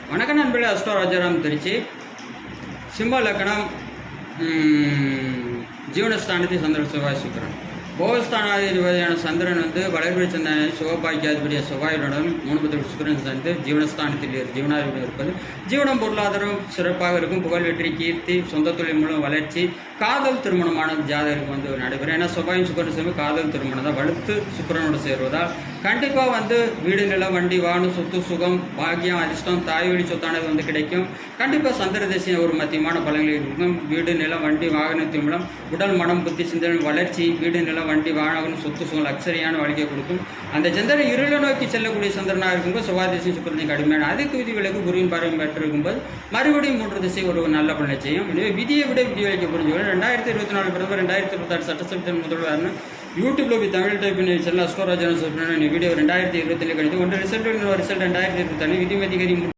வணக்கம் நண்பர்களே, அஸ்ட்ரோ ராஜாராம் திருச்சி. சிம்ம லக்னம், ஜீவனஸ்தானத்தை சந்திரன் செவ்வாய் சுக்கிரன். போகஸ்தானாதிபதியான சந்திரன் வளர்பிறை சந்திரனை சுகபாக்கியாதிபதிய செவ்வாயுடன் 3 சுக்கிரன் சேர்ந்து ஜீவனஸ்தானத்தில் ஜீவனாதிபதி இருப்பது ஜீவனம் பொருளாதாரம் சிறப்பாக இருக்கும். புகழ், வெற்றி, கீர்த்தி, சொந்த தொழில் மூலம் வளர்ச்சி, காதல் திருமணமான ஜாதகருக்கு நடைபெறும். ஏன்னா செவ்வாயும் சுக்கிரன் சேர்ந்து காதல் திருமணம் தான் வலுத்து சுக்கிரனோடு சேருவதால் கண்டிப்பாக வீடு, நிலம், வண்டி, வாகனம், சொத்து, சுகம், பாக்கியம், அதிர்ஷ்டம், தாய் வழி சொத்தானது கிடைக்கும். கண்டிப்பாக சந்திர தேசிய ஒரு மத்தியமான பலன்கள் இருக்கும். வீடு, நிலம், வண்டி, வாகனத்தின் மூலம் உடல், மனம், புத்தி, சிந்தனை வளர்ச்சி, வீடு, நிலம், வண்டி, வாகனம், சொத்து, சுகம் அக்சரியான வாழ்க்கையை கொடுக்கும். அந்த சந்திரன் இருளை நோக்கி செல்லக்கூடிய சந்திரனாக இருக்கும்போது செவ்வாய் திசை சுக்கிரனை கடுமையான அதுக்கு விதி விலக்கு குருவின் பார்வை பெற்றிருக்கும்போது மறுபடியும் 3 திசை ஒரு நல்ல பலனை செய்யும். எனவே விதியை விட விதி விலைக்கு புரிஞ்சு 2024 பிரதமர் 2026 சட்டசபை முதல்வர்னு யூடியூப்ல போய் தமிழ் டைப் பண்ணி செல்ல அஸ்ட்ரோ ராஜாராம் வீடியோ 2027 கிடைக்கும். ஒன்று ரிசல்ட் 2025 விதிமதிகரி